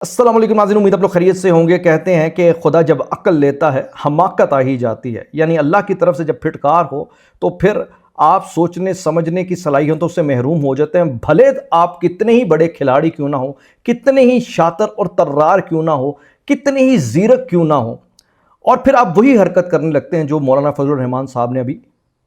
अस्सलाम वालेकुम नाज़रीन, उम्मीद आप लोग खैरियत से होंगे। कहते हैं कि खुदा जब अक्ल लेता है हमाकत आ ही जाती है, यानी अल्लाह की तरफ से जब फिटकार हो तो फिर आप सोचने समझने की सलाहियतों से महरूम हो जाते हैं। भले आप कितने ही बड़े खिलाड़ी क्यों ना हो, कितने ही शातर और तर्रार क्यों ना हो, कितने ही ज़ीरक क्यों ना हो, और फिर आप वही हरकत करने लगते हैं जो मौलाना फजलुर रहमान साहब ने अभी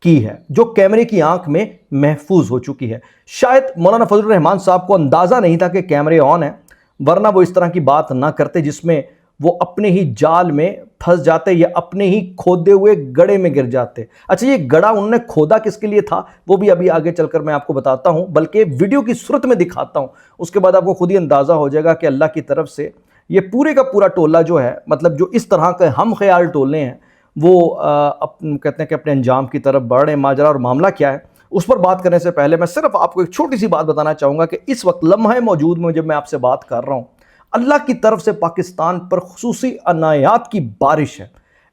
की है, जो कैमरे की आंख में महफूज हो चुकी है। शायद मौलाना फजलुर रहमान साहब को अंदाज़ा नहीं था कि कैमरे ऑन है, वरना वो इस तरह की बात ना करते जिसमें वो अपने ही जाल में फंस जाते या अपने ही खोदे हुए गड़े में गिर जाते। अच्छा, ये गड़ा उन्होंने खोदा किसके लिए था वो भी अभी आगे चलकर मैं आपको बताता हूं, बल्कि वीडियो की सूरत में दिखाता हूं। उसके बाद आपको खुद ही अंदाज़ा हो जाएगा कि अल्लाह की तरफ से ये पूरे का पूरा टोला जो है, मतलब जो इस तरह के हम ख्याल टोले हैं, वो कहते हैं कि अपने अंजाम की तरफ बढ़ रहे हैं। माजरा और मामला क्या है उस पर बात करने से पहले मैं सिर्फ आपको एक छोटी सी बात बताना चाहूँगा कि इस वक्त लम्हा मौजूद में जब मैं आपसे बात कर रहा हूँ, अल्लाह की तरफ से पाकिस्तान पर खुसूसी अनायात की बारिश है।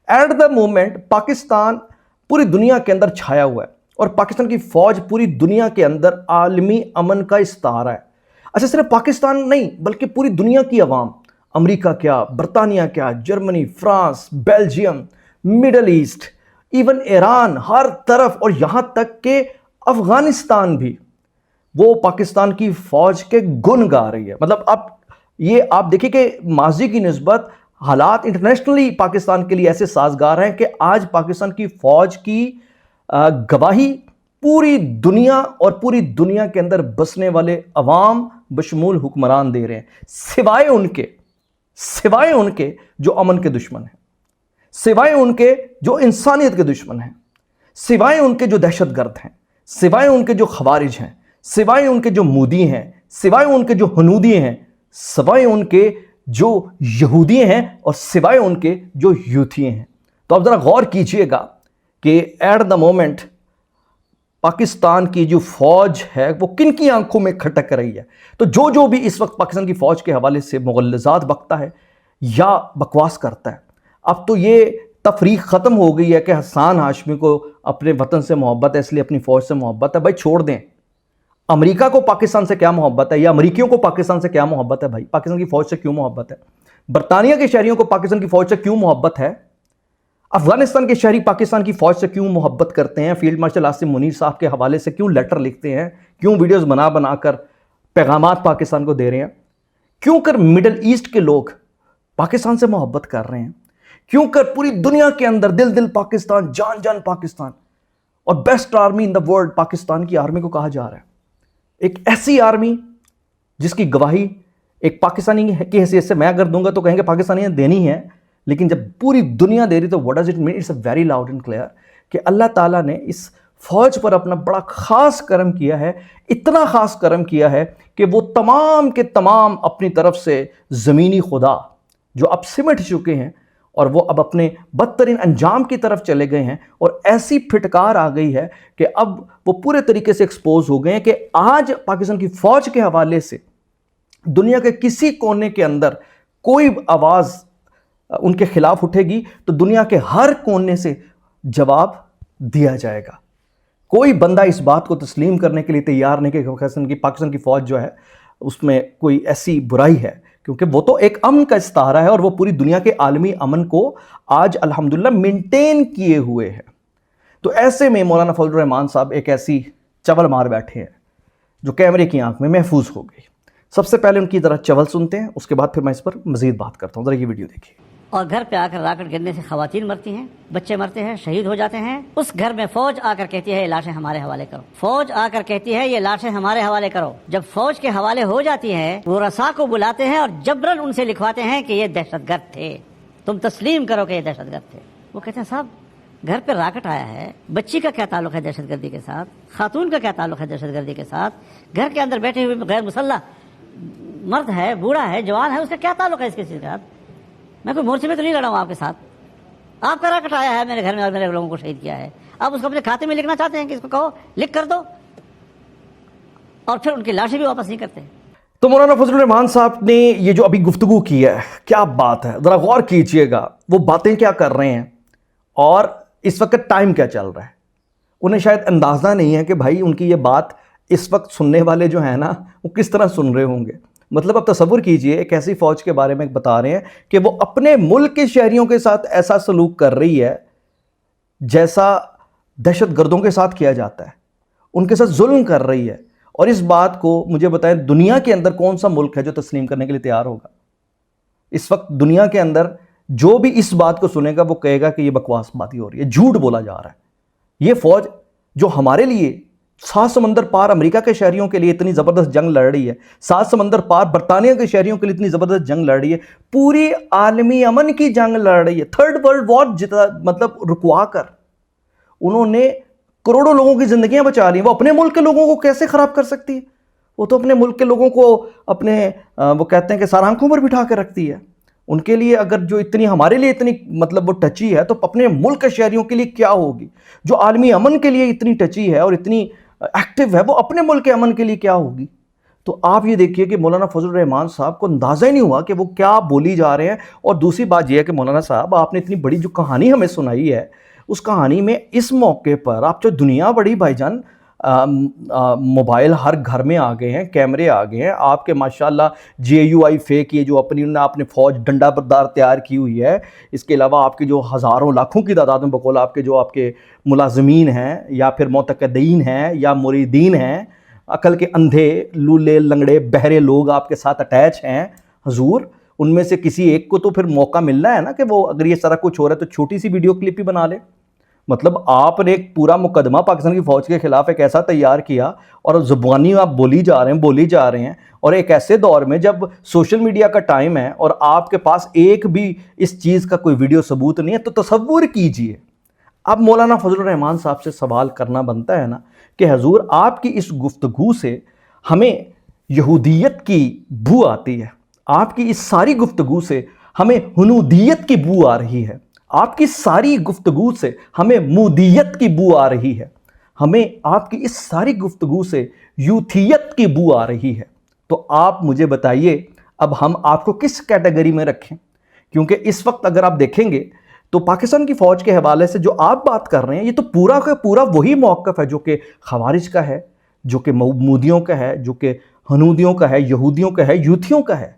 एट द मोमेंट पाकिस्तान पूरी दुनिया के अंदर छाया हुआ है और पाकिस्तान की फ़ौज पूरी दुनिया के अंदर आलमी अमन का इस्तारा है। अच्छा, सिर्फ पाकिस्तान नहीं बल्कि पूरी दुनिया की अवाम, अमेरिका क्या, बरतानिया क्या, Germany, France, Belgium, middle east, even Iran, हर तरफ, और यहाँ तक कि अफगानिस्तान भी वो पाकिस्तान की फ़ौज के गुण गा रही है। मतलब अब ये आप देखिए कि माजी की निस्बत हालात इंटरनेशनली पाकिस्तान के लिए ऐसे साजगार हैं कि आज पाकिस्तान की फ़ौज की गवाही पूरी दुनिया और पूरी दुनिया के अंदर बसने वाले अवाम बशमूल हुक्मरान दे रहे हैं, सिवाय उनके जो अमन के दुश्मन हैं, सिवाय उनके जो इंसानियत के दुश्मन हैं, सिवाय उनके जो दहशतगर्द हैं, सिवाय उनके जो खवारिज हैं, सिवाय उनके जो मूदी हैं, सिवाय उनके जो हनूदी हैं, सिवाय उनके जो यहूदी हैं, और सिवाय उनके जो यूथी हैं। तो आप ज़रा गौर कीजिएगा कि एट द मोमेंट पाकिस्तान की जो फ़ौज है वो किन की आंखों में खटक रही है। तो जो भी इस वक्त पाकिस्तान की फ़ौज के हवाले से मुग़ल्लज़ात बकता है या बकवास करता है, अब तो ये तफरीक ख़त्म हो गई है कि हसन हाशमी को अपने वतन से मोहब्बत है इसलिए अपनी फ़ौज से मोहब्बत है। भाई छोड़ दें, अमेरिका को पाकिस्तान से क्या मोहब्बत है, या अमेरिकियों को पाकिस्तान से क्या मोहब्बत है? भाई पाकिस्तान की फ़ौज से क्यों मोहब्बत है? बरतानिया के शहरियों को पाकिस्तान की फ़ौज से क्यों मोहब्बत है? अफगानिस्तान के शहरी पाकिस्तान की फ़ौज से क्यों मोहब्बत करते हैं? फील्ड मार्शल आसिम मुनीर साहब के हवाले से क्यों लेटर लिखते हैं? क्यों वीडियोज़ बना बना कर पैगामात पाकिस्तान को दे रहे हैं? क्यों कर मिडल ईस्ट के लोग पाकिस्तान से मोहब्बत कर रहे हैं? क्यों कर पूरी दुनिया के अंदर दिल दिल पाकिस्तान, जान जान पाकिस्तान और best army in the world Pakistan की आर्मी को कहा जा रहा है? एक ऐसी आर्मी जिसकी गवाही एक पाकिस्तानी की हैसियत से मैं अगर दूंगा तो कहेंगे पाकिस्तानी ने देनी है, लेकिन जब पूरी दुनिया दे रही तो what does it mean? It's a very loud and clear कि अल्लाह ताला ने इस फौज पर अपना बड़ा खास करम किया है। इतना खास करम किया है कि वो तमाम के तमाम अपनी तरफ से ज़मीनी खुदा जो अब सिमट चुके हैं और वो अब अपने बदतरीन अंजाम की तरफ चले गए हैं, और ऐसी फिटकार आ गई है कि अब वो पूरे तरीके से एक्सपोज हो गए हैं कि आज पाकिस्तान की फ़ौज के हवाले से दुनिया के किसी कोने के अंदर कोई आवाज़ उनके खिलाफ उठेगी तो दुनिया के हर कोने से जवाब दिया जाएगा। कोई बंदा इस बात को तस्लीम करने के लिए तैयार नहीं कि पाकिस्तान की फ़ौज जो है उसमें कोई ऐसी बुराई है, क्योंकि वो तो एक अमन का इस्तारा है और वो पूरी दुनिया के आलमी अमन को आज अल्हम्दुलिल्लाह मेंटेन किए हुए है। तो ऐसे में मौलाना फजलुर रहमान साहब एक ऐसी चवल मार बैठे हैं जो कैमरे की आंख में महफूज हो गई। सबसे पहले उनकी ज़रा चवल सुनते हैं, उसके बाद फिर मैं इस पर मज़ीद बात करता हूँ। ज़रा ये वीडियो देखिए। और घर पे आकर रॉकेट गिरने से खवातीन मरती हैं, बच्चे मरते हैं, शहीद हो जाते हैं। उस घर में फौज आकर कहती है ये लाशें हमारे हवाले करो। फौज आकर कहती है ये लाशें हमारे हवाले करो। जब फौज के हवाले हो जाती है वो रसा को बुलाते हैं और जबरन उनसे लिखवाते हैं कि ये दहशतगर्द थे, तुम तस्लीम करो कि ये दहशतगर्द थे। वो कहते हैं साहब घर पे रॉकेट आया है, बच्ची का क्या ताल्लुक है दहशतगर्दी के साथ, खातून का क्या ताल्लुक है दहशतगर्दी के साथ, घर के अंदर बैठे हुए गैर मुसल्ला मर्द है, बूढ़ा है, जवान है, उसका क्या ताल्लुक है इसके साथ? मैं कोई मोर्चे में तो नहीं लड़ा हूं आपके साथ। आपका रॉकेट आया है मेरे घर में और मेरे लोगों को शहीद किया है, आप उसको अपने खाते में लिखना चाहते हैं कि इसको कहो लिख कर दो, और फिर उनकी लाशें भी वापस नहीं करते। तो मौलाना फजलुर रहमान साहब ने ये जो अभी गुफ्तगू की है, क्या बात है, ज़रा गौर कीजिएगा वो बातें क्या कर रहे हैं और इस वक्त टाइम क्या चल रहा है। उन्हें शायद अंदाज़ा नहीं है कि भाई उनकी ये बात इस वक्त सुनने वाले जो है ना वो किस तरह सुन रहे होंगे। مطلب اب تصور کیجئے ایک ایسی فوج کے بارے میں بتا رہے ہیں کہ وہ اپنے ملک کے شہریوں کے ساتھ ایسا سلوک کر رہی ہے جیسا دہشت گردوں کے ساتھ کیا جاتا ہے، ان کے ساتھ ظلم کر رہی ہے. اور اس بات کو مجھے بتائیں دنیا کے اندر کون سا ملک ہے جو تسلیم کرنے کے لیے تیار ہوگا؟ اس وقت دنیا کے اندر جو بھی اس بات کو سنے گا وہ کہے گا کہ یہ بکواس باتیں ہو رہی ہے، جھوٹ بولا جا رہا ہے. یہ فوج جو ہمارے لیے 7 سمندر پار امریکا کے شہریوں کے لیے اتنی زبردست جنگ لڑ رہی ہے، 7 سمندر پار برطانیہ کے شہریوں کے لیے اتنی زبردست جنگ لڑ رہی ہے، پوری عالمی امن کی جنگ لڑ رہی ہے، تھرڈ ورلڈ وار مطلب رکوا کر انہوں نے کروڑوں لوگوں کی زندگیاں بچا لی. وہ اپنے ملک کے لوگوں کو کیسے خراب کر سکتی ہے؟ وہ تو اپنے ملک کے لوگوں کو اپنے وہ کہتے ہیں کہ سر آنکھوں پر بٹھا کے رکھتی ہے. ان کے لیے اگر جو اتنی ہمارے لیے اتنی مطلب وہ ٹچی ہے تو اپنے ملک کے شہریوں کے لیے کیا ہوگی؟ جو عالمی امن کے لیے اتنی ٹچی ہے اور اتنی ایکٹیو ہے وہ اپنے ملک کے امن کے لیے کیا ہوگی؟ تو آپ یہ دیکھیے کہ مولانا فضل الرحمان صاحب کو اندازہ ہی نہیں ہوا کہ وہ کیا بولی جا رہے ہیں. اور دوسری بات یہ ہے کہ مولانا صاحب آپ نے اتنی بڑی جو کہانی ہمیں سنائی ہے، اس کہانی میں اس موقع پر آپ جو دنیا بڑی بھائی جان، موبائل ہر گھر میں آ گئے ہیں، کیمرے آ گئے ہیں، آپ کے ماشاءاللہ JUI فیک یہ جو آپ نے فوج ڈنڈا بردار تیار کی ہوئی ہے، اس کے علاوہ آپ کے جو ہزاروں لاکھوں کی تعداد میں بقول آپ کے ملازمین ہیں یا پھر معتقدین ہیں یا مریدین ہیں، عقل کے اندھے لولے لنگڑے بہرے لوگ آپ کے ساتھ اٹیچ ہیں حضور. ان میں سے کسی ایک کو تو پھر موقع ملنا ہے نا کہ وہ اگر یہ سارا کچھ ہو رہا ہے تو چھوٹی سی ویڈیو کلپ ہی بنا لے. مطلب آپ نے ایک پورا مقدمہ پاکستان کی فوج کے خلاف ایک ایسا تیار کیا اور زبانی آپ بولی جا رہے ہیں اور ایک ایسے دور میں جب سوشل میڈیا کا ٹائم ہے اور آپ کے پاس ایک بھی اس چیز کا کوئی ویڈیو ثبوت نہیں ہے. تو تصور کیجئے اب مولانا فضل الرحمان صاحب سے سوال کرنا بنتا ہے نا کہ حضور آپ کی اس گفتگو سے ہمیں یہودیت کی بو آتی ہے، آپ کی اس ساری گفتگو سے ہمیں ہنودیت کی بو آ رہی ہے، آپ کی ساری گفتگو سے ہمیں مودیت کی بو آ رہی ہے، ہمیں آپ کی اس ساری گفتگو سے یوتھیت کی بو آ رہی ہے. تو آپ مجھے بتائیے اب ہم آپ کو کس کیٹیگری میں رکھیں؟ کیونکہ اس وقت اگر آپ دیکھیں گے تو پاکستان کی فوج کے حوالے سے جو آپ بات کر رہے ہیں یہ تو پورا کا پورا وہی موقف ہے جو کہ خوارج کا ہے، جو کہ مودیوں کا ہے، جو کہ ہنودیوں کا ہے، یہودیوں کا ہے، یوتھیوں کا ہے.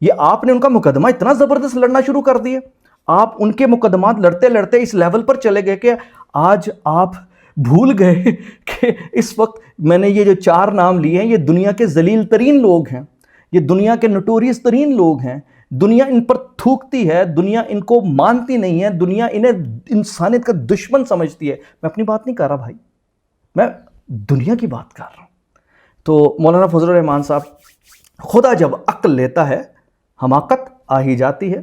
یہ آپ نے ان کا مقدمہ اتنا زبردست لڑنا شروع کر دیا، آپ ان کے مقدمات لڑتے لڑتے اس لیول پر چلے گئے کہ آج آپ بھول گئے کہ اس وقت میں نے یہ جو 4 نام لیے ہیں یہ دنیا کے ذلیل ترین لوگ ہیں، یہ دنیا کے نوٹوریس ترین لوگ ہیں، دنیا ان پر تھوکتی ہے، دنیا ان کو مانتی نہیں ہے، دنیا انہیں انسانیت کا دشمن سمجھتی ہے. میں اپنی بات نہیں کر رہا بھائی، میں دنیا کی بات کر رہا ہوں. تو مولانا فضل الرحمان صاحب خدا جب عقل لیتا ہے حماقت آ ہی جاتی ہے.